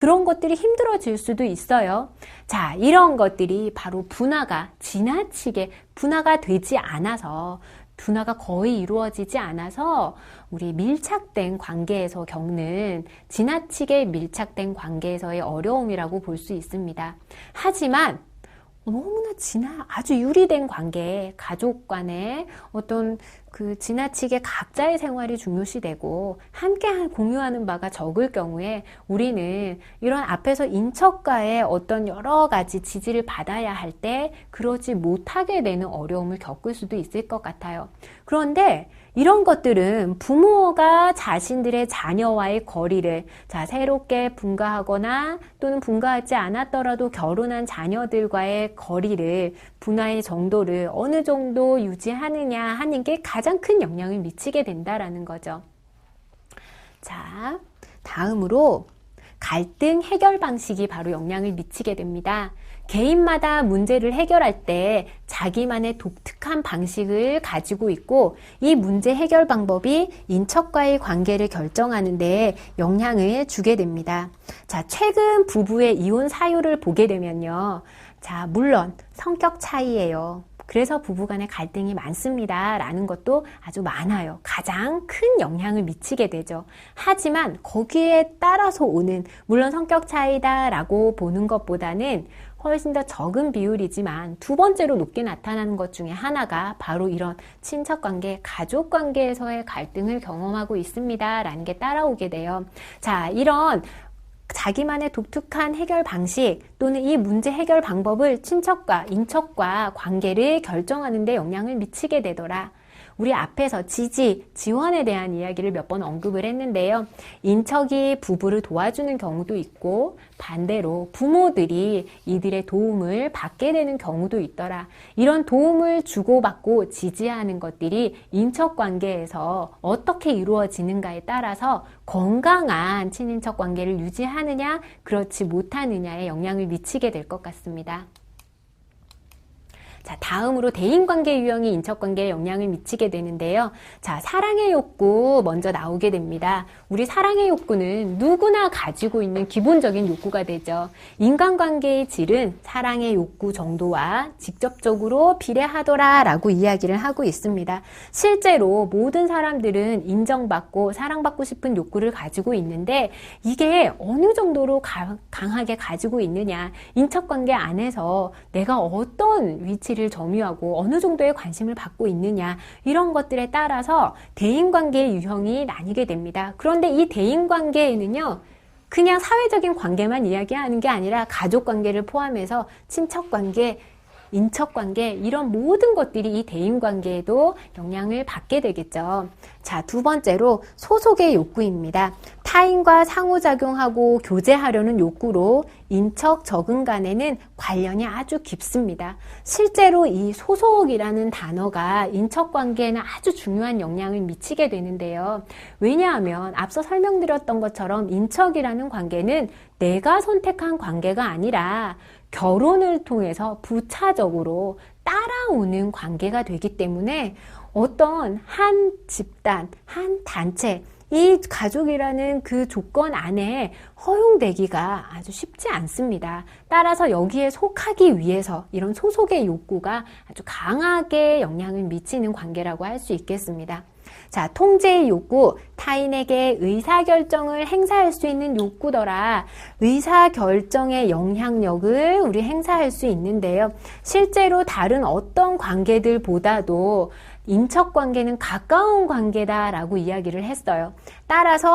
그런 것들이 힘들어질 수도 있어요. 자, 이런 것들이 바로 분화가 지나치게 분화가 되지 않아서, 분화가 거의 이루어지지 않아서 우리 밀착된 관계에서 겪는, 지나치게 밀착된 관계에서의 어려움이라고 볼 수 있습니다. 하지만 너무나 아주 유리된 관계, 가족 간의 어떤 그 지나치게 각자의 생활이 중요시되고 함께 공유하는 바가 적을 경우에 우리는 이런 앞에서 인척과의 어떤 여러 가지 지지를 받아야 할 때 그러지 못하게 되는 어려움을 겪을 수도 있을 것 같아요. 그런데 이런 것들은 부모가 자신들의 자녀와의 거리를 새롭게 분가하거나 또는 분가하지 않았더라도 결혼한 자녀들과의 거리를, 분화의 정도를 어느 정도 유지하느냐 하는 게 가장 큰 영향을 미치게 된다라는 거죠. 자, 다음으로 갈등 해결 방식이 바로 영향을 미치게 됩니다. 개인마다 문제를 해결할 때 자기만의 독특한 방식을 가지고 있고 이 문제 해결 방법이 인척과의 관계를 결정하는 데 영향을 주게 됩니다. 자, 최근 부부의 이혼 사유를 보게 되면요. 자, 물론 성격 차이예요. 그래서 부부간의 갈등이 많습니다. 라는 것도 아주 많아요. 가장 큰 영향을 미치게 되죠. 하지만 거기에 따라서 오는, 물론 성격 차이다라고 보는 것보다는 훨씬 더 적은 비율이지만 두 번째로 높게 나타나는 것 중에 하나가 바로 이런 친척관계, 가족관계에서의 갈등을 경험하고 있습니다. 라는 게 따라오게 돼요. 자, 이런 자기만의 독특한 해결 방식 또는 이 문제 해결 방법을 친척과 인척과 관계를 결정하는 데 영향을 미치게 되더라. 우리 앞에서 지원에 대한 이야기를 몇 번 언급을 했는데요. 인척이 부부를 도와주는 경우도 있고 반대로 부모들이 이들의 도움을 받게 되는 경우도 있더라. 이런 도움을 주고받고 지지하는 것들이 인척관계에서 어떻게 이루어지는가에 따라서 건강한 친인척 관계를 유지하느냐 그렇지 못하느냐에 영향을 미치게 될 것 같습니다. 자, 다음으로 대인관계 유형이 인척관계에 영향을 미치게 되는데요. 자, 사랑의 욕구 먼저 나오게 됩니다. 우리 사랑의 욕구는 누구나 가지고 있는 기본적인 욕구가 되죠. 인간관계의 질은 사랑의 욕구 정도와 직접적으로 비례하더라라고 이야기를 하고 있습니다. 실제로 모든 사람들은 인정받고 사랑받고 싶은 욕구를 가지고 있는데 이게 어느 정도로 강하게 가지고 있느냐, 인척관계 안에서 내가 어떤 위치를 점유하고 어느 정도의 관심을 받고 있느냐, 이런 것들에 따라서 대인관계의 유형이 나뉘게 됩니다. 그런데 이 대인관계에는요, 그냥 사회적인 관계만 이야기하는 게 아니라 가족관계를 포함해서 친척관계, 인척관계, 이런 모든 것들이 이 대인관계에도 영향을 받게 되겠죠. 자, 두 번째로 소속의 욕구입니다. 타인과 상호작용하고 교제하려는 욕구로 인척 적응 간에는 관련이 아주 깊습니다. 실제로 이 소속이라는 단어가 인척관계에는 아주 중요한 영향을 미치게 되는데요. 왜냐하면 앞서 설명드렸던 것처럼 인척이라는 관계는 내가 선택한 관계가 아니라 결혼을 통해서 부차적으로 따라오는 관계가 되기 때문에 어떤 한 집단, 한 단체, 이 가족이라는 그 조건 안에 허용되기가 아주 쉽지 않습니다. 따라서 여기에 속하기 위해서 이런 소속의 욕구가 아주 강하게 영향을 미치는 관계라고 할 수 있겠습니다. 자, 통제의 욕구, 타인에게 의사결정을 행사할 수 있는 욕구더라. 의사결정의 영향력을 우리 행사할 수 있는데요. 실제로 다른 어떤 관계들보다도 인척관계는 가까운 관계다라고 이야기를 했어요. 따라서